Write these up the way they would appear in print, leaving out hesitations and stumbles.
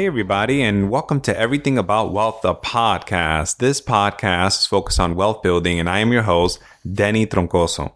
Hey, everybody, and welcome to Everything About Wealth, the podcast. This podcast is focused on wealth building, and I am your host, Denny Troncoso.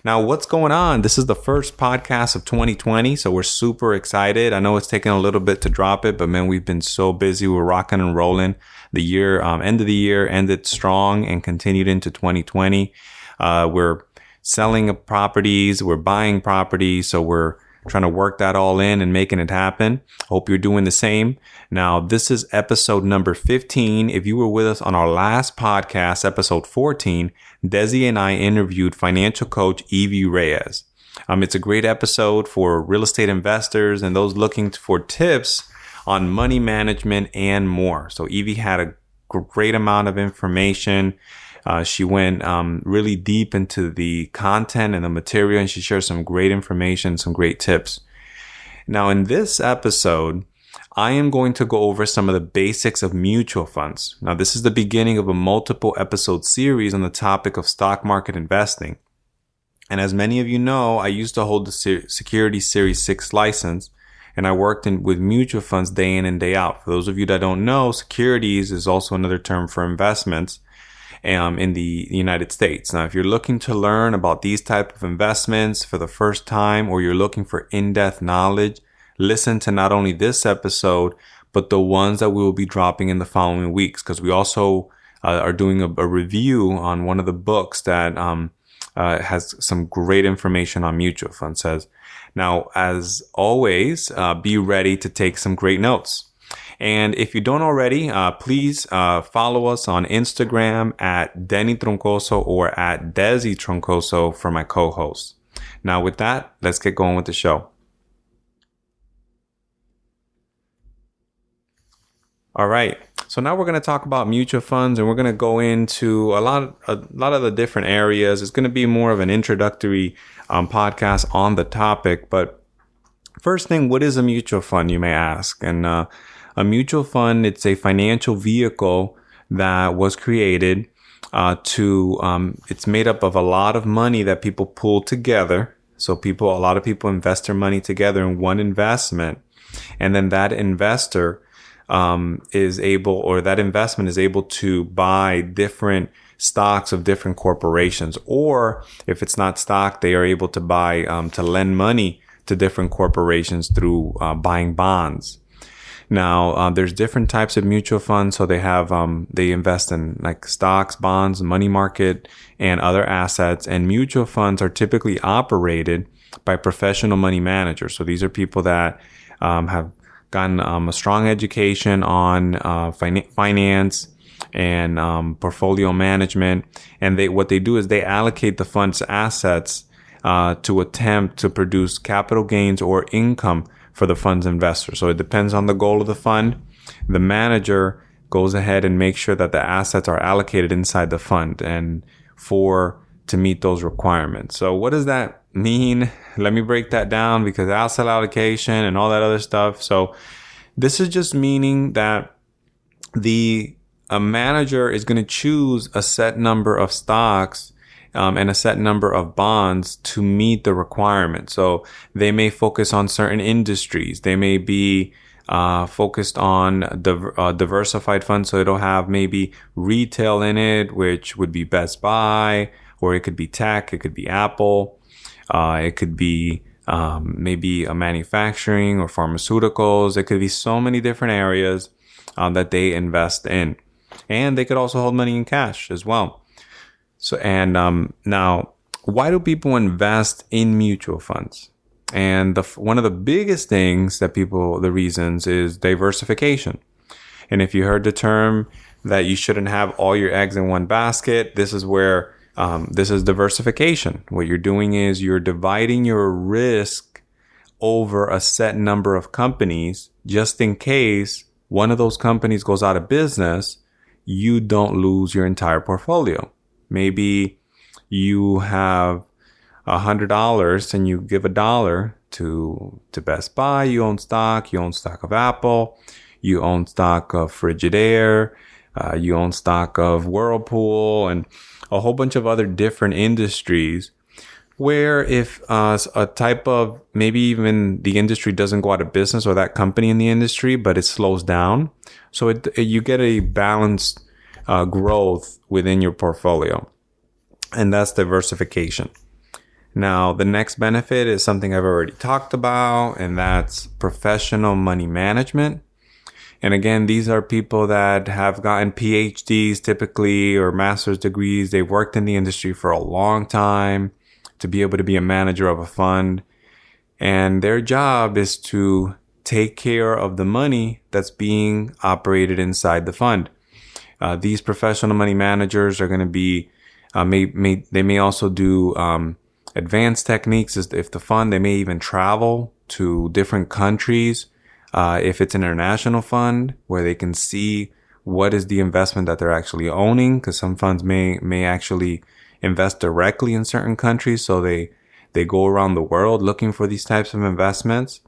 Now, what's going on? This is the first podcast of 2020, so we're super excited. I know it's taken a little bit to drop it, but man, we've been so busy. We're rocking and rolling. The year, end of the year ended strong and continued into 2020. We're selling properties, we're buying properties, so we're trying to work that all in and making it happen. Hope you're doing the same. Now, this is episode number 15. If you were with us on our last podcast, episode 14, Desi and I interviewed financial coach Evie Reyes. It's a great episode for real estate investors and those looking for tips on money management and more. So Evie had a great amount of information. She went really deep into the content and the material, and she shared some great information, some great tips. Now, in this episode, I am going to go over some of the basics of mutual funds. Now, this is the beginning of a multiple episode series on the topic of stock market investing. And as many of you know, I used to hold the Securities Series 6 license, and I worked with mutual funds day in and day out. For those of you that don't know, securities is also another term for investments in the United States. Now, if you're looking to learn about these type of investments for the first time, or you're looking for in-depth knowledge, listen to not only this episode, but the ones that we will be dropping in the following weeks, because we also are doing a review on one of the books that has some great information on mutual funds. Now, as always, be ready to take some great notes. And if you don't already, please follow us on Instagram at Denny Troncoso or at Desi Troncoso for my co-host. Now, with that, let's get going with the show. All right. So now we're going to talk about mutual funds, and we're going to go into a lot of the different areas. It's going to be more of an introductory podcast on the topic. But first thing, what is a mutual fund, you may ask? And a mutual fund, it's a financial vehicle that was created it's made up of a lot of money that people pull together. So a lot of people invest their money together in one investment. And then that investor that investment is able to buy different stocks of different corporations. Or if it's not stock, they are able to buy, to lend money to different corporations through buying bonds. Now, there's different types of mutual funds. So they invest in like stocks, bonds, money market, and other assets. And mutual funds are typically operated by professional money managers. So these are people that have gotten a strong education on finance and portfolio management. And what they do is they allocate the fund's assets to attempt to produce capital gains or income for the fund's investor. So it depends on the goal of the fund. The manager goes ahead and makes sure that the assets are allocated inside the fund and to meet those requirements. So what does that mean? Let me break that down, because asset allocation and all that other stuff. So this is just meaning that a manager is going to choose a set number of stocks and a set number of bonds to meet the requirements. So they may focus on certain industries. They may be focused on diversified funds. So it'll have maybe retail in it, which would be Best Buy, or it could be tech. It could be Apple. It could be maybe a manufacturing or pharmaceuticals. It could be so many different areas that they invest in. And they could also hold money in cash as well. So, and now, why do people invest in mutual funds? And one of the biggest things the reasons is diversification. And if you heard the term that you shouldn't have all your eggs in one basket, this is where this is diversification. What you're doing is you're dividing your risk over a set number of companies, just in case one of those companies goes out of business, you don't lose your entire portfolio. Maybe you have $100 and you give $1 to Best Buy. You own stock of Apple. You own stock of Frigidaire. You own stock of Whirlpool and a whole bunch of other different industries. where if a type of, maybe even the industry doesn't go out of business, or that company in the industry, but it slows down. So you get a balanced growth within your portfolio. And that's diversification. Now, the next benefit is something I've already talked about, and that's professional money management. And again, these are people that have gotten PhDs typically, or master's degrees. They've worked in the industry for a long time to be able to be a manager of a fund. And their job is to take care of the money that's being operated inside the fund. These professional money managers are going to be, they may also do advanced techniques. If the fund, they may even travel to different countries. If it's an international fund, where they can see what is the investment that they're actually owning, because some funds may actually invest directly in certain countries. So they go around the world looking for these types of investments.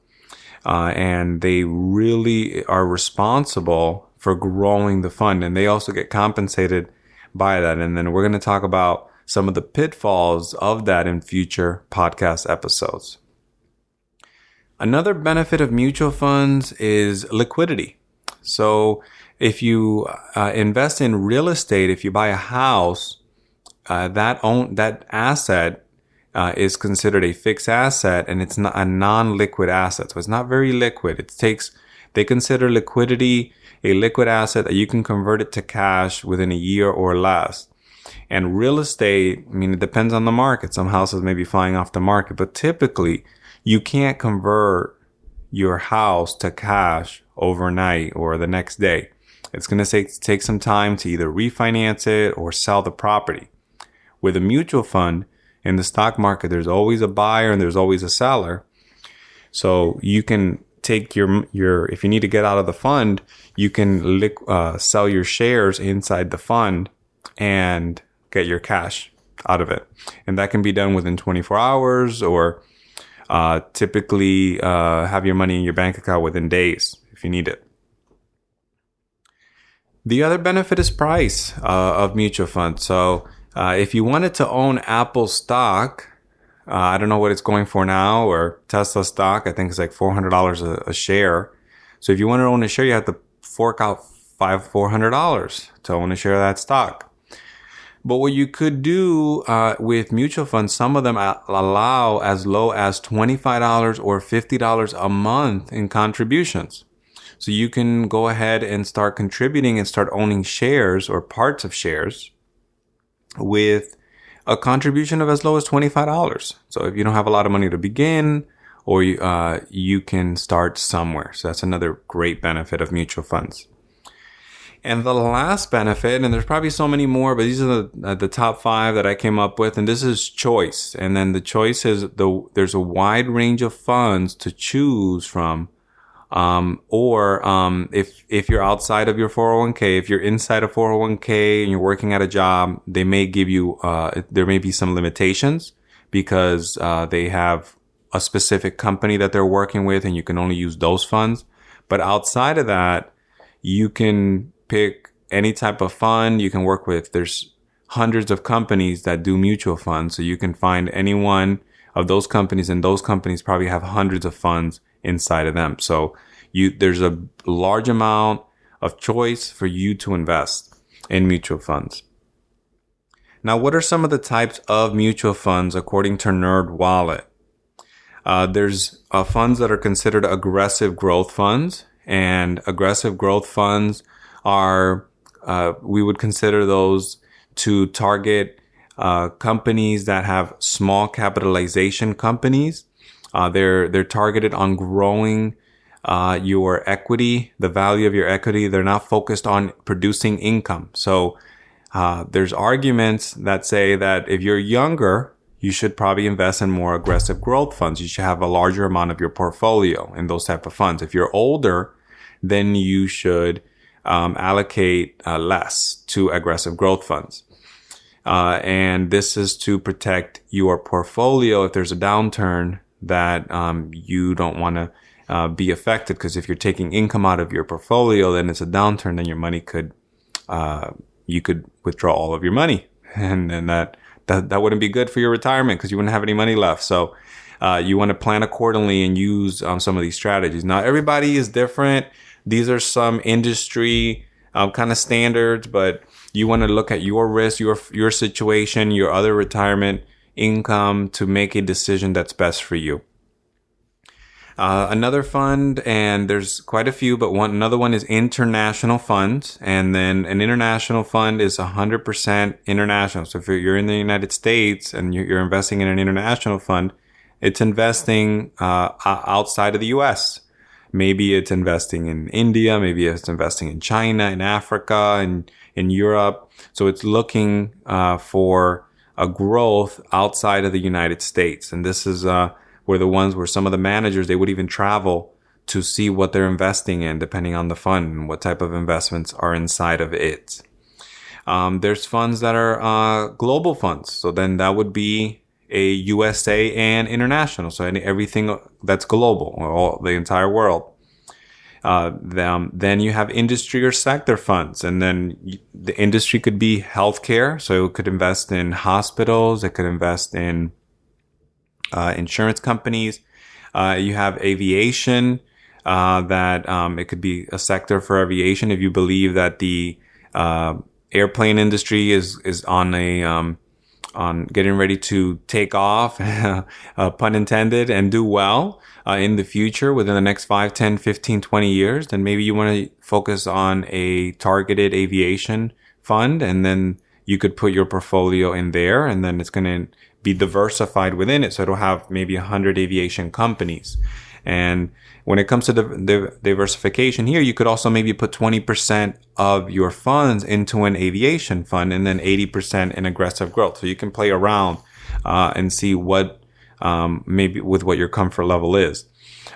And they really are responsible for growing the fund. And they also get compensated by that. And then we're going to talk about some of the pitfalls of that in future podcast episodes. Another benefit of mutual funds is liquidity. So if you invest in real estate, if you buy a house, that asset is considered a fixed asset, and it's not a non-liquid asset. So it's not very liquid. They consider liquidity a liquid asset that you can convert it to cash within a year or less. And real estate, I mean, it depends on the market. Some houses may be flying off the market, but typically you can't convert your house to cash overnight or the next day. It's going to take some time to either refinance it or sell the property. With a mutual fund in the stock market, there's always a buyer and there's always a seller. So you can take your if you need to get out of the fund, you can sell your shares inside the fund and get your cash out of it. And that can be done within 24 hours, or typically have your money in your bank account within days if you need it. The other benefit is price of mutual funds. So if you wanted to own Apple stock, I don't know what it's going for now, or Tesla stock, I think it's like $400 a share. So if you want to own a share, you have to fork out $400 to own a share of that stock. But what you could do with mutual funds, some of them allow as low as $25 or $50 a month in contributions. So you can go ahead and start contributing and start owning shares or parts of shares with a contribution of as low as $25. So if you don't have a lot of money to begin, or you can start somewhere. So that's another great benefit of mutual funds. And the last benefit, and there's probably so many more, but these are the top 5 that I came up with, and this is choice. And then the choice is there's a wide range of funds to choose from. If you're outside of your 401k, if you're inside a 401k and you're working at a job, they may give you, there may be some limitations because, they have a specific company that they're working with and you can only use those funds. But outside of that, you can pick any type of fund you can work with. There's hundreds of companies that do mutual funds. So you can find any one of those companies, and those companies probably have hundreds of funds inside of them. So there's a large amount of choice for you to invest in mutual funds. Now, what are some of the types of mutual funds according to NerdWallet? There's funds that are considered aggressive growth funds, and aggressive growth funds are, we would consider those to target companies that have small capitalization companies. They're targeted on growing your equity, the value of your equity. They're not focused on producing income. So there's arguments that say that if you're younger, you should probably invest in more aggressive growth funds. You should have a larger amount of your portfolio in those type of funds. If you're older, then you should allocate less to aggressive growth funds. And this is to protect your portfolio if there's a downturn, that you don't want to be affected, because if you're taking income out of your portfolio, then it's a downturn, then your money you could withdraw all of your money, and then that that wouldn't be good for your retirement because you wouldn't have any money left. So you want to plan accordingly and use some of these strategies. Now, everybody is different. These are some industry kind of standards, but you want to look at your risk, your situation, your other retirement income to make a decision that's best for you. Another fund, and there's quite a few, but another one is international funds. And then an international fund is 100% international. So if you're in the United States and you're investing in an international fund, it's investing outside of the US. Maybe it's investing in India, maybe it's investing in China, in Africa, and in Europe. So it's looking for a growth outside of the United States. And this is were the ones where some of the managers, they would even travel to see what they're investing in, depending on the fund and what type of investments are inside of it. There's funds that are global funds. So then that would be a USA and international. So everything that's global, the entire world. Then you have industry or sector funds. And then the industry could be healthcare. So it could invest in hospitals. It could invest in insurance companies. You have aviation, that it could be a sector for aviation if you believe that the airplane industry is on getting ready to take off, pun intended, and do well in the future within the next 5, 10, 15, 20 years. Then maybe you want to focus on a targeted aviation fund, and then you could put your portfolio in there, and then it's going to be diversified within it. So it'll have maybe 100 aviation companies. And when it comes to the diversification here, you could also maybe put 20% of your funds into an aviation fund and then 80% in aggressive growth. So you can play around and see what maybe with what your comfort level is.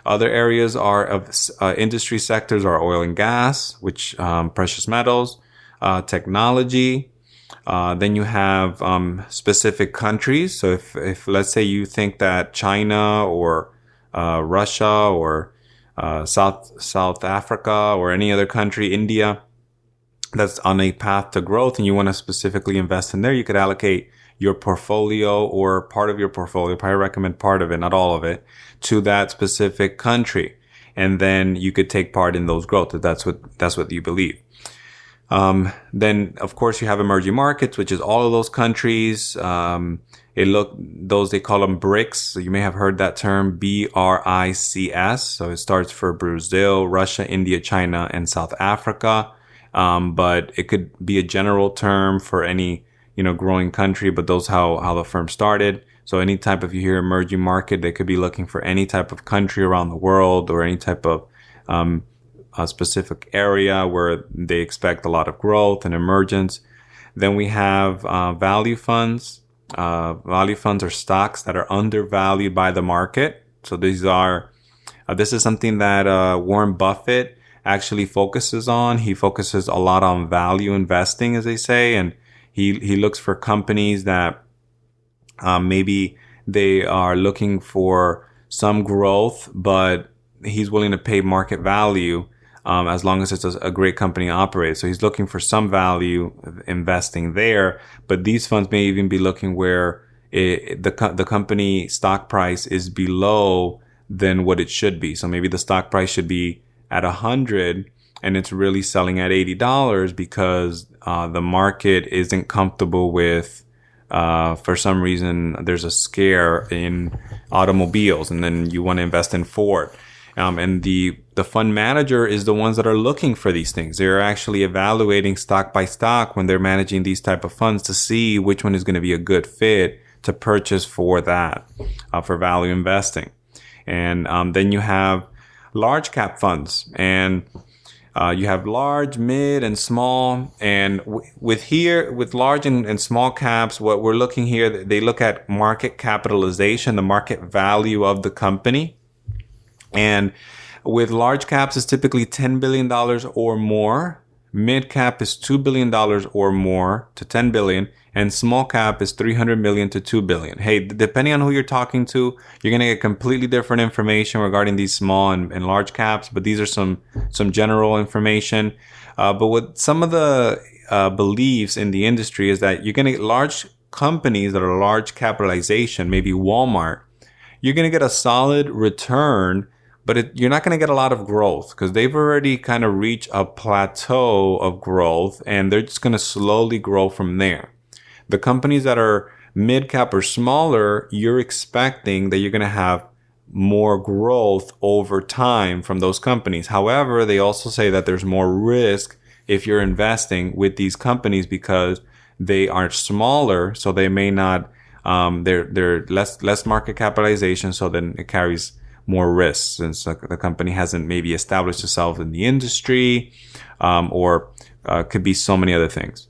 Other areas are of industry sectors are oil and gas, which precious metals, technology. Then you have specific countries. So if let's say you think that China or Russia or South Africa or any other country, India, that's on a path to growth and you want to specifically invest in there, you could allocate your portfolio or part of your portfolio, probably recommend part of it, not all of it, to that specific country. And then you could take part in those growth if that's what you believe. Then of course you have emerging markets, which is all of those countries. They call them BRICS. So you may have heard that term, BRICS. So it starts for Brazil, Russia, India, China, and South Africa. But it could be a general term for any, growing country, but those how the firm started. So any type of, you hear emerging market, they could be looking for any type of country around the world or any type of, a specific area where they expect a lot of growth and emergence. Then we have value funds. Value funds are stocks that are undervalued by the market. So this is something that Warren Buffett actually focuses on. He focuses a lot on value investing, as they say, and he looks for companies that maybe they are looking for some growth, but he's willing to pay market value as long as it's a great company operated. So he's looking for some value investing there, but these funds may even be looking where the company stock price is below than what it should be. So maybe the stock price should be at 100 and it's really selling at $80 because the market isn't comfortable with for some reason there's a scare in automobiles and then you want to invest in Ford. And the fund manager is the ones that are looking for these things. They're actually evaluating stock by stock when they're managing these type of funds to see which one is going to be a good fit to purchase for that, for value investing. And then you have large cap funds, and you have large, mid, and small. And with large and small caps, what we're looking here, they look at market capitalization, the market value of the company. And with large caps, it's typically $10 billion or more. Mid cap is $2 billion or more to $10 billion. And small cap is $300 million to $2 billion. Hey, depending on who you're talking to, you're going to get completely different information regarding these small and large caps. But these are some general information. But what some of the beliefs in the industry is that you're going to get large companies that are large capitalization, maybe Walmart, you're going to get a solid return, but you're not going to get a lot of growth because they've already kind of reached a plateau of growth and they're just going to slowly grow from there. The companies that are mid cap or smaller, you're expecting that you're going to have more growth over time from those companies. However, they also say that there's more risk if you're investing with these companies because they are smaller, so they may not, they're less market capitalization, so then it carries more risks since the company hasn't maybe established itself in the industry, or could be so many other things.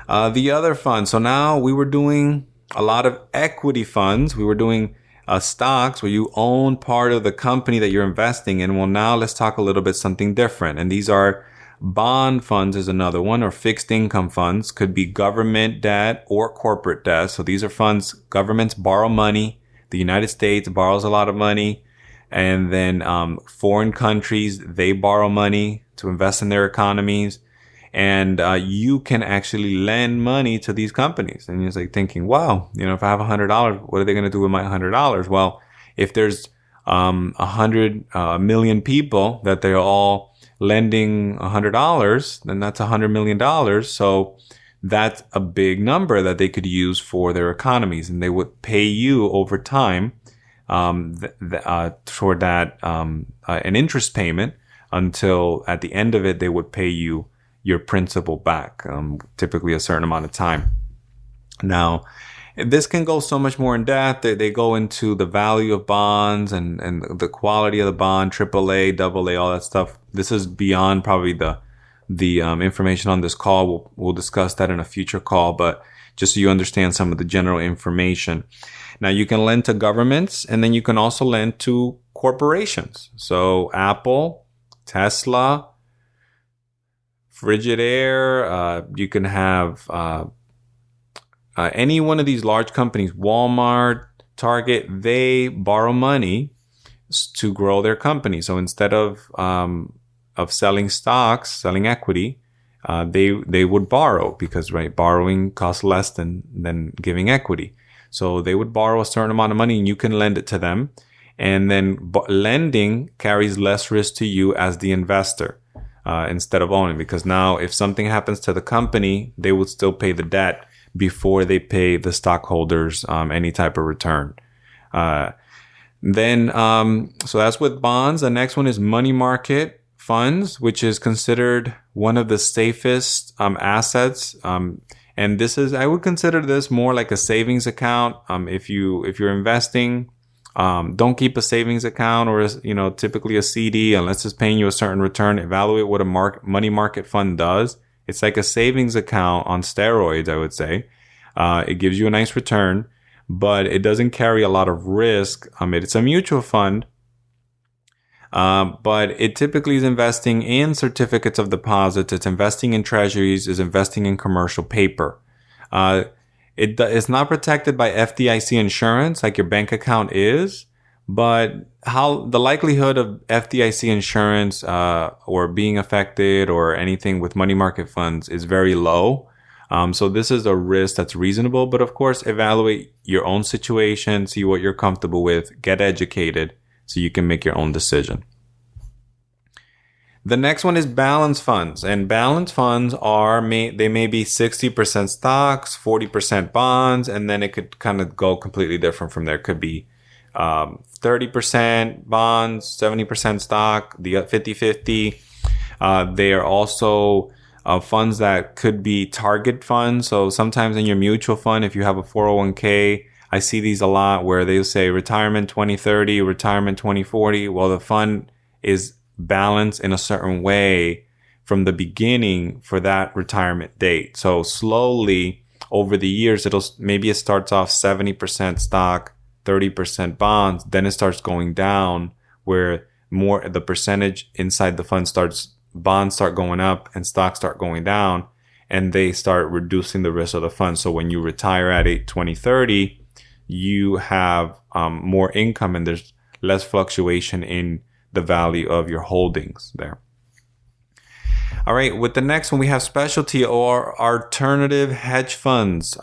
The other funds. So now we were doing a lot of equity funds. We were doing stocks where you own part of the company that you're investing in. Well, now let's talk a little bit something different. And these are bond funds is another one, or fixed income funds. Could be government debt or corporate debt. So these are funds, governments borrow money. The United States borrows a lot of money. And then foreign countries, they borrow money to invest in their economies. And you can actually lend money to these companies. And you're like thinking, wow, if I have $100, what are they going to do with my $100? Well, if there's 100 million people that they're all lending $100, then that's $100 million. So that's a big number that they could use for their economies. And they would pay you over time toward that an interest payment until at the end of it, they would pay you your principal back, typically a certain amount of time. Now, this can go so much more in depth. They go into the value of bonds and the quality of the bond, AAA, AA, all that stuff. This is beyond probably the information on this call. We'll discuss that in a future call, but just so you understand some of the general information. Now, you can lend to governments, and then you can also lend to corporations. So Apple, Tesla, Frigidaire, you can have any one of these large companies, Walmart, Target, they borrow money to grow their company. So instead of selling stocks, selling equity, they would borrow because, right, borrowing costs less than giving equity. So they would borrow a certain amount of money and you can lend it to them. And then lending carries less risk to you as the investor. Instead of owning, because now if something happens to the company, they would still pay the debt before they pay the stockholders any type of return. So that's with bonds. The next one is money market funds, which is considered one of the safest assets. And this is, I would consider this more like a savings account. If you're investing, don't keep a savings account or, typically a CD unless it's paying you a certain return. Evaluate what a money market fund does. It's like a savings account on steroids, I would say. It gives you a nice return, but it doesn't carry a lot of risk. It's a mutual fund, but it typically is investing in certificates of deposit. It's investing in treasuries, is investing in commercial paper. It's not protected by FDIC insurance like your bank account is, but how the likelihood of FDIC insurance or being affected or anything with money market funds is very low. So this is a risk that's reasonable, but of course, evaluate your own situation, see what you're comfortable with, get educated so you can make your own decision. The next one is balance funds, and balance funds they may be 60% stocks, 40% bonds, and then it could kind of go completely different from there. It could be 30% bonds, 70% stock, the 50-50. They are also funds that could be target funds. So sometimes in your mutual fund, if you have a 401k, I see these a lot where they'll say retirement 2030, retirement 2040. Well, the fund is balance in a certain way from the beginning for that retirement date. So slowly over the years, maybe it starts off 70% stock, 30% bonds, then it starts going down where more the percentage inside the fund bonds start going up and stocks start going down, and they start reducing the risk of the fund. So when you retire at 2030, you have more income and there's less fluctuation in the value of your holdings there. All right. With the next one, we have specialty or alternative hedge funds.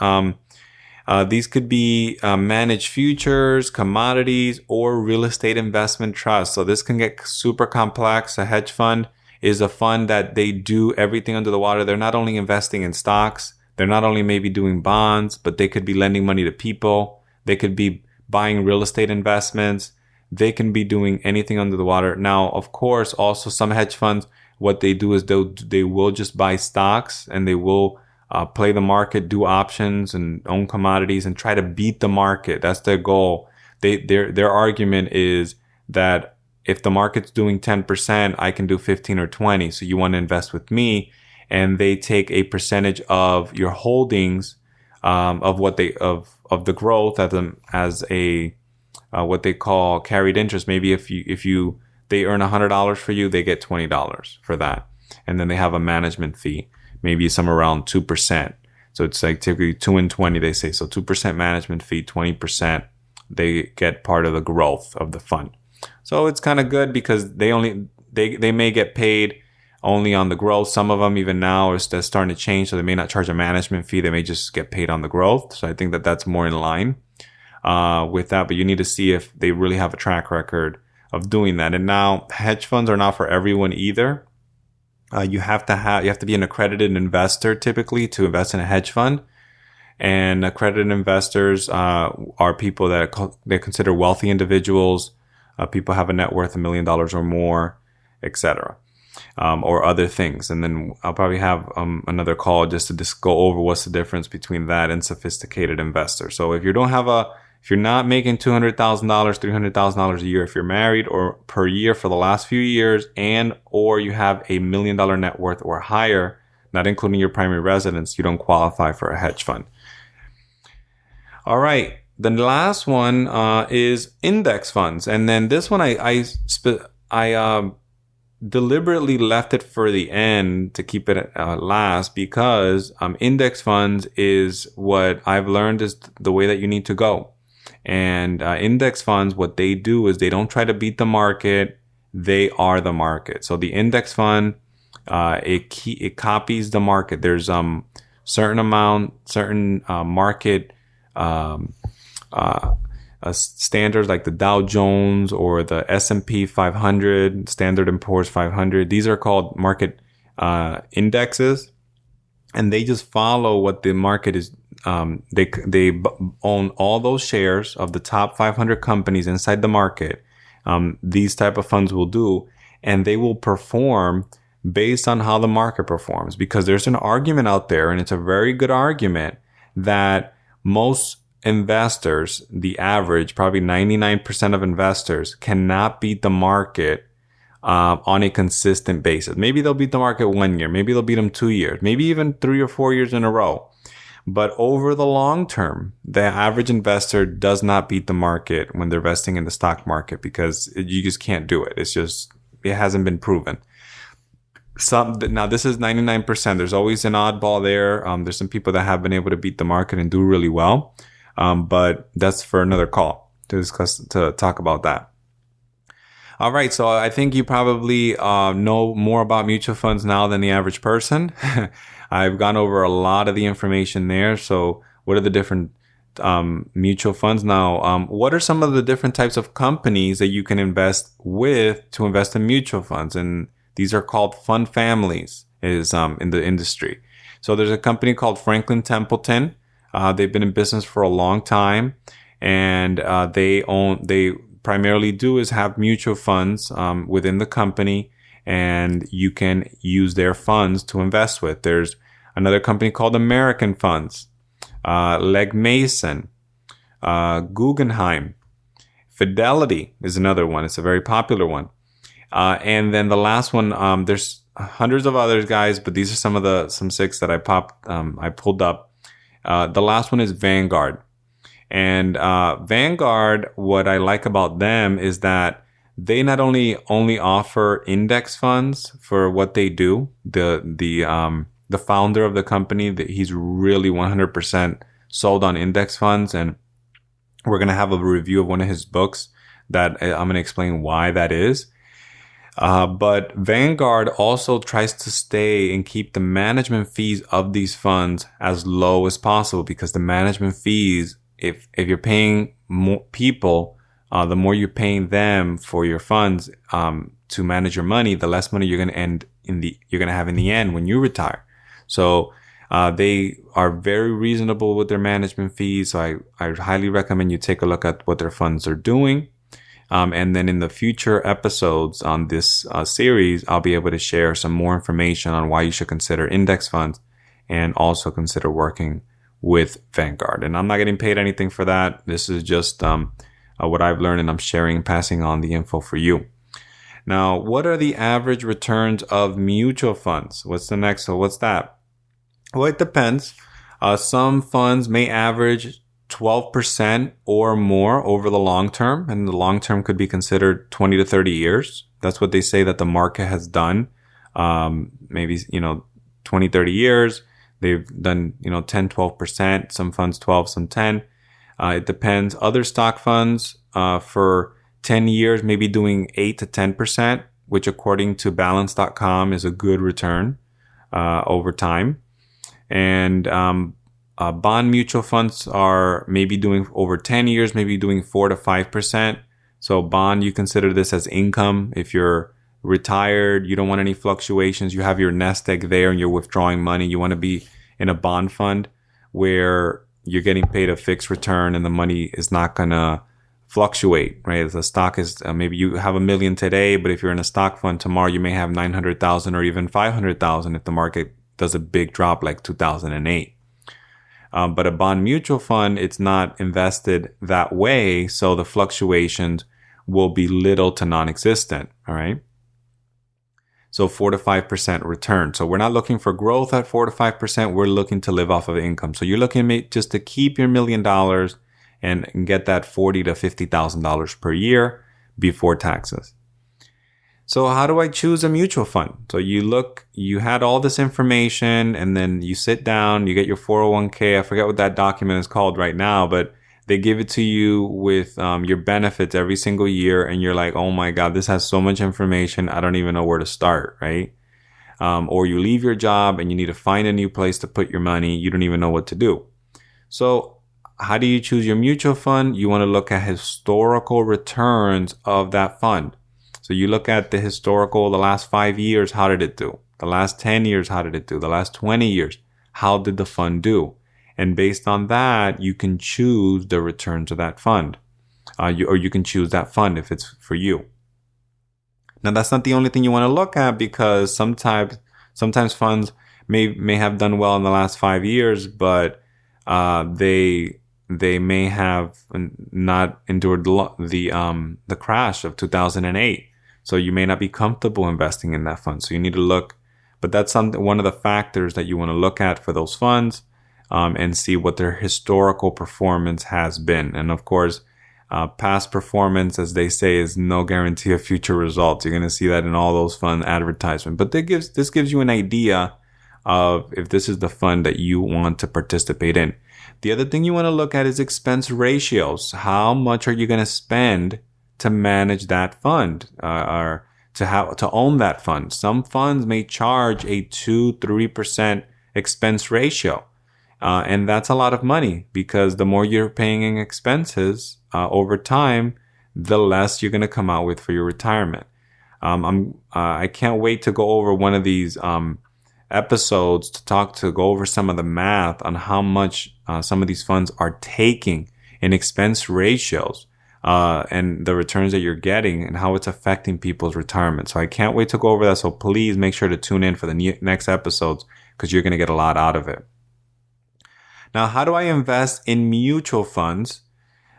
These could be managed futures, commodities, or real estate investment trusts. So this can get super complex. A hedge fund is a fund that they do everything under the water. They're not only investing in stocks, they're not only maybe doing bonds, but they could be lending money to people. They could be buying real estate investments. They can be doing anything under the water. Now, of course, also some hedge funds, what they do is they will just buy stocks and they will play the market, do options and own commodities and try to beat the market. That's their goal. Their argument is that if the market's doing 10%, I can do 15 or 20. So you want to invest with me. And they take a percentage of your holdings, of the growth as a what they call carried interest. Maybe if they earn $100 for you, they get $20 for that. And then they have a management fee, maybe somewhere around 2%. So it's like typically 2 and 20, they say. So 2% management fee, 20%, they get part of the growth of the fund. So it's kind of good because they may get paid only on the growth. Some of them even now are starting to change. So they may not charge a management fee. They may just get paid on the growth. So I think that that's more in line with that. But you need to see if they really have a track record of doing that. And now hedge funds are not for everyone either. You have to be an accredited investor typically to invest in a hedge fund. And accredited investors are people that they consider wealthy individuals. People have a net worth $1 million or more, etc. Or other things. And then I'll probably have another call just to go over what's the difference between that and sophisticated investor. So if you're not making $200,000, $300,000 a year, if you're married or per year for the last few years or you have $1 million net worth or higher, not including your primary residence, you don't qualify for a hedge fund. All right. The last one is index funds. And then this one I deliberately left it for the end to keep it last because index funds is what I've learned is the way that you need to go. And index funds, what they do is they don't try to beat the market. They are the market. So the index fund, it copies the market. There's certain market standards like the Dow Jones or the S&P 500, Standard & Poor's 500. These are called market indexes, and they just follow what the market is. They own all those shares of the top 500 companies inside the market. These type of funds will do, and they will perform based on how the market performs. Because there's an argument out there, and it's a very good argument, that most investors, the average, probably 99% of investors cannot beat the market on a consistent basis. Maybe they'll beat the market 1 year. Maybe they'll beat them 2 years. Maybe even 3 or 4 years in a row. But over the long term, the average investor does not beat the market when they're investing in the stock market because you just can't do it. It hasn't been proven. Now this is 99%. There's always an oddball there. There's some people that have been able to beat the market and do really well. But that's for another call to talk about that. All right. So I think you probably know more about mutual funds now than the average person. I've gone over a lot of the information there. So what are the different mutual funds? Now, what are some of the different types of companies that you can invest with to invest in mutual funds? And these are called fund families in the industry. So there's a company called Franklin Templeton. They've been in business for a long time, and they primarily do is have mutual funds within the company, and you can use their funds to invest with. There's another company called American Funds, Legg Mason, Guggenheim, Fidelity is another one. It's a very popular one. And then the last one, there's hundreds of others, guys, but these are some six that I pulled up. The last one is Vanguard. And Vanguard, what I like about them is that they not only offer index funds for what they do. The founder of the company, he's really 100% sold on index funds, and we're going to have a review of one of his books that I'm going to explain why that is. But Vanguard also tries to stay and keep the management fees of these funds as low as possible, because the management fees, if you're paying more people, the more you're paying them for your funds to manage your money, the less money you're going to have in the end when you retire. So they are very reasonable with their management fees. So I highly recommend you take a look at what their funds are doing. And then in the future episodes on this series, I'll be able to share some more information on why you should consider index funds and also consider working with Vanguard. And I'm not getting paid anything for that. This is just what I've learned, and I'm sharing and passing on the info for you. Now, what are the average returns of mutual funds? What's the next? So what's that? Well, it depends. Some funds may average 12% or more over the long term, and the long term could be considered 20 to 30 years. That's what they say that the market has done. Maybe, 20, 30 years. They've done, 10, 12%, some funds 12, some 10. It depends. Other stock funds, for 10 years, maybe doing 8 to 10%, which according to balance.com is a good return, over time. And, bond mutual funds are maybe doing over 10 years, maybe doing 4 to 5%. So bond, you consider this as income. If you're retired, you don't want any fluctuations. You have your nest egg there and you're withdrawing money. You want to be in a bond fund where you're getting paid a fixed return and the money is not going to fluctuate, right? The stock is, maybe you have $1 million today, but if you're in a stock fund tomorrow, you may have 900,000 or even 500,000 if the market does a big drop like 2008. But a bond mutual fund, it's not invested that way. So the fluctuations will be little to non-existent. All right. So 4 to 5% return. So we're not looking for growth at 4 to 5%. We're looking to live off of income. So you're looking at just to keep your $1 million and get that $40,000 to $50,000 per year before taxes. So how do I choose a mutual fund? So you had all this information and then you sit down, you get your 401k. I forget what that document is called right now, but they give it to you with your benefits every single year. And you're like, oh my God, this has so much information. I don't even know where to start, right? Or you leave your job and you need to find a new place to put your money. You don't even know what to do. So how do you choose your mutual fund? You want to look at historical returns of that fund. So you look at the last 5 years, how did it do? The last 10 years, how did it do? The last 20 years, how did the fund do? And based on that, you can choose the returns of that fund. Or you can choose that fund if it's for you. Now, that's not the only thing you want to look at, because sometimes funds may have done well in the last 5 years, but they may have not endured the crash of 2008. So you may not be comfortable investing in that fund. So you need to look, but that's one of the factors that you want to look at for those funds, and see what their historical performance has been. And of course, past performance, as they say, is no guarantee of future results. You're going to see that in all those fund advertisements. But this gives you an idea of if this is the fund that you want to participate in. The other thing you want to look at is expense ratios. How much are you going to spend to manage that fund, or to own that fund? Some funds may charge a 2-3% expense ratio. And that's a lot of money, because the more you're paying in expenses, over time, the less you're going to come out with for your retirement. I can't wait to go over one of these, episodes to go over some of the math on how much some of these funds are taking in expense ratios, and the returns that you're getting and how it's affecting people's retirement. So I can't wait to go over that. So please make sure to tune in for the next episodes, because you're going to get a lot out of it. Now, how do I invest in mutual funds?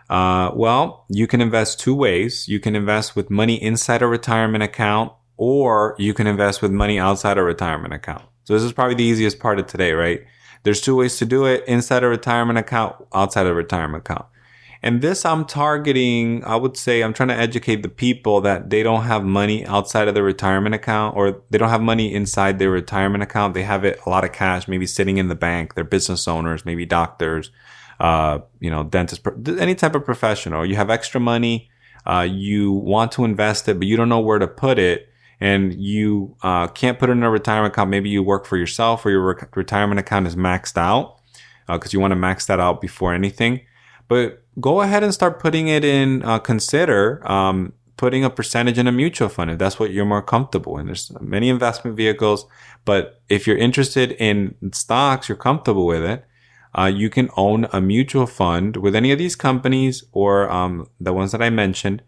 Well, you can invest two ways. You can invest with money inside a retirement account, or you can invest with money outside a retirement account. So this is probably the easiest part of today, right? There's two ways to do it: inside a retirement account, outside a retirement account. And this I'm targeting, I would say I'm trying to educate the people that they don't have money outside of their retirement account, or they don't have money inside their retirement account. They have a lot of cash, maybe sitting in the bank. They're business owners, maybe doctors, dentists, any type of professional. You have extra money. You want to invest it, but you don't know where to put it. and you can't put it in a retirement account, maybe you work for yourself or your retirement account is maxed out because you want to max that out before anything. But go ahead and start putting it in, consider putting a percentage in a mutual fund if that's what you're more comfortable in. There's many investment vehicles, but if you're interested in stocks, you're comfortable with it, you can own a mutual fund with any of these companies or the ones that I mentioned,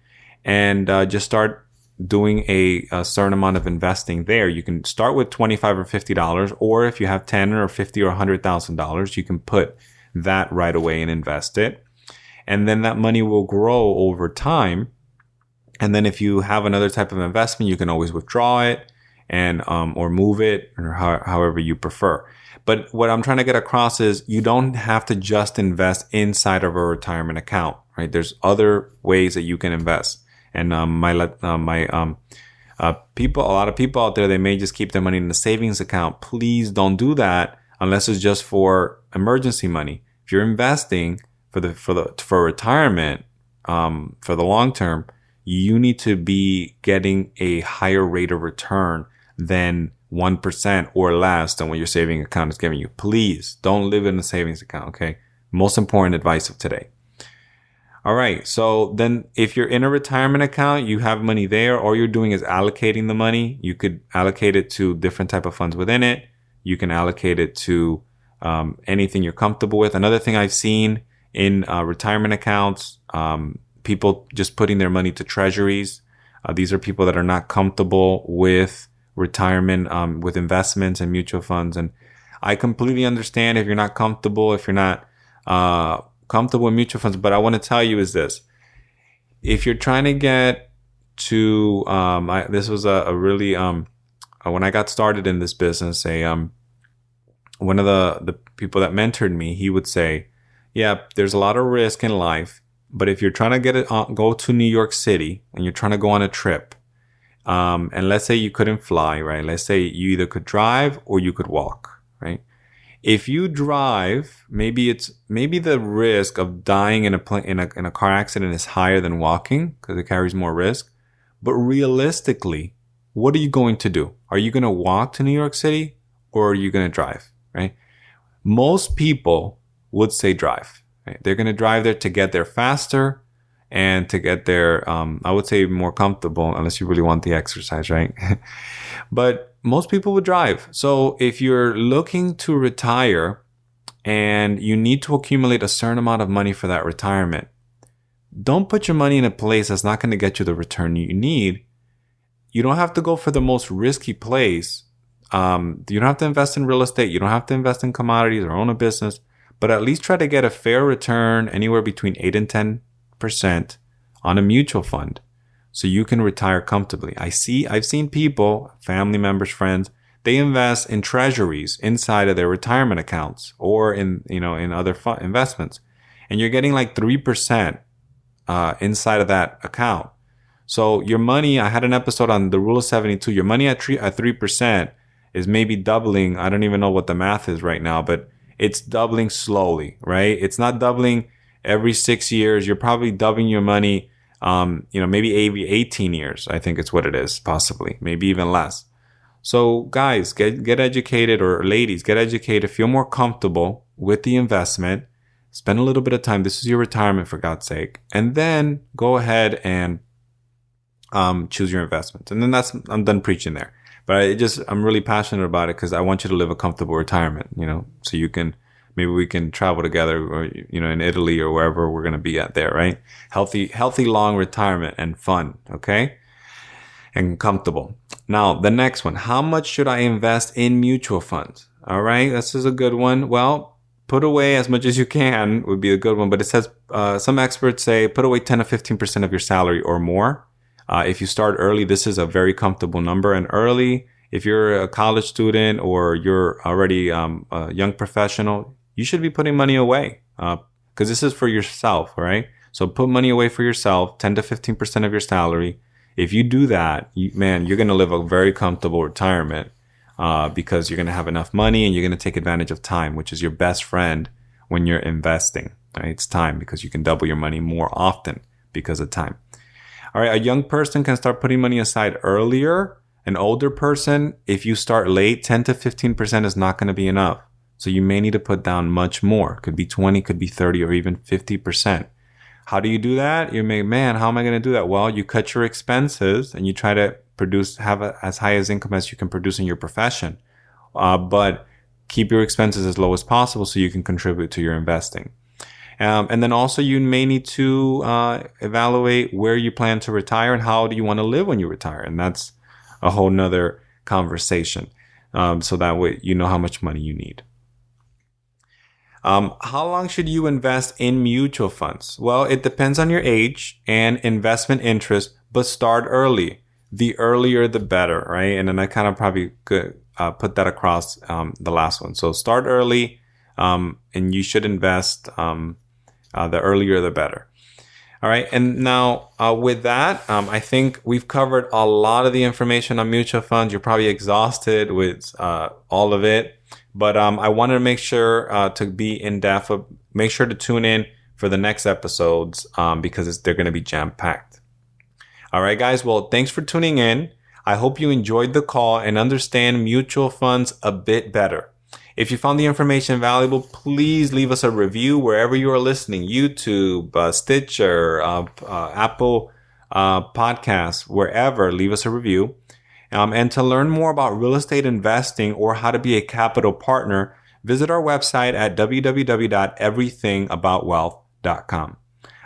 and just start doing a certain amount of investing there. You can start with $25 or $50, or if you have $10 or $50 or $100,000, you can put that right away and invest it. And then that money will grow over time. And then if you have another type of investment, you can always withdraw it and or move it, or however you prefer. But what I'm trying to get across is you don't have to just invest inside of a retirement account, right? There's other ways that you can invest. And people, a lot of people out there, they may just keep their money in the savings account. Please don't do that unless it's just for emergency money. If you're investing for retirement, for the long term, you need to be getting a higher rate of return than 1% or less than what your saving account is giving you. Please don't live in a savings account. Okay. Most important advice of today. All right. So then if you're in a retirement account, you have money there. All you're doing is allocating the money. You could allocate it to different type of funds within it. You can allocate it to anything you're comfortable with. Another thing I've seen in retirement accounts, people just putting their money to treasuries. These are people that are not comfortable with retirement, with investments and mutual funds. And I completely understand if you're not comfortable, if you're not comfortable in mutual funds. But I want to tell you is this. If you're trying to get to, this was a really, when I got started in this business, one of the people that mentored me, he would say, yeah, there's a lot of risk in life. But if you're trying to go to New York City and you're trying to go on a trip, and let's say you couldn't fly, right? Let's say you either could drive or you could walk, right? If you drive, maybe the risk of dying in a car accident is higher than walking because it carries more risk. But realistically, what are you going to do? Are you going to walk to New York City or are you going to drive, right? Most people would say drive. They're going to drive there to get there faster and to get there, I would say more comfortable, unless you really want the exercise, right? But most people would drive. So if you're looking to retire and you need to accumulate a certain amount of money for that retirement, don't put your money in a place that's not going to get you the return you need. You don't have to go for the most risky place. You don't have to invest in real estate. You don't have to invest in commodities or own a business. But at least try to get a fair return anywhere between 8 and 10% on a mutual fund so you can retire comfortably. I've seen people, family members, friends, they invest in treasuries inside of their retirement accounts or in other investments. And you're getting like 3% inside of that account. So your money, I had an episode on the rule of 72. Your money at 3% is maybe doubling. I don't even know what the math is right now, but it's doubling slowly, right? It's not doubling every 6 years. You're probably doubling your money, maybe 18 years. I think it's what it is, possibly, maybe even less. So guys, get educated, or ladies, get educated. Feel more comfortable with the investment. Spend a little bit of time. This is your retirement, for God's sake. And then go ahead and choose your investments. And then I'm done preaching there. But I'm really passionate about it because I want you to live a comfortable retirement, so maybe we can travel together or, in Italy or wherever we're going to be at there, right? Healthy, long retirement and fun. Okay. And comfortable. Now, the next one, how much should I invest in mutual funds? All right. This is a good one. Well, put away as much as you can would be a good one. But it says, some experts say put away 10 to 15% of your salary or more. If you start early, this is a very comfortable number. And early, if you're a college student or you're already a young professional, you should be putting money away because this is for yourself, right? So put money away for yourself, 10 to 15% of your salary. If you do that, you're going to live a very comfortable retirement because you're going to have enough money and you're going to take advantage of time, which is your best friend when you're investing. Right? It's time because you can double your money more often because of time. All right, a young person can start putting money aside earlier An older person, if you start late, 10 to 15% is not going to be enough. So you may need to put down much more. Could be 20, could be 30, or even 50%. How do you do that? You may, man, how am I going to do that? Well, you cut your expenses and you try to have as high as income as you can produce in your profession. But keep your expenses as low as possible so you can contribute to your investing. And then also you may need to evaluate where you plan to retire and how do you want to live when you retire. And that's a whole nother conversation. So that way you know how much money you need. How long should you invest in mutual funds? Well, it depends on your age and investment interest, but start early. The earlier, the better, right? And then I kind of probably could put that across the last one. So start early, and you should invest the earlier, the better. All right. And now with that, I think we've covered a lot of the information on mutual funds. You're probably exhausted with all of it. But I wanted to make sure to be in depth. Make sure to tune in for the next episodes because they're going to be jam-packed. All right, guys. Well, thanks for tuning in. I hope you enjoyed the call and understand mutual funds a bit better. If you found the information valuable, please leave us a review wherever you are listening. YouTube, Stitcher, Apple Podcasts, wherever. Leave us a review. And to learn more about real estate investing or how to be a capital partner, visit our website at www.everythingaboutwealth.com.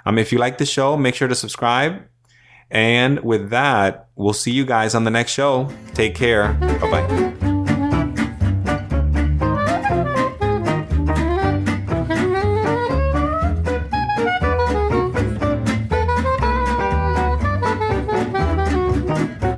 If you like the show, make sure to subscribe. And with that, we'll see you guys on the next show. Take care. Bye-bye.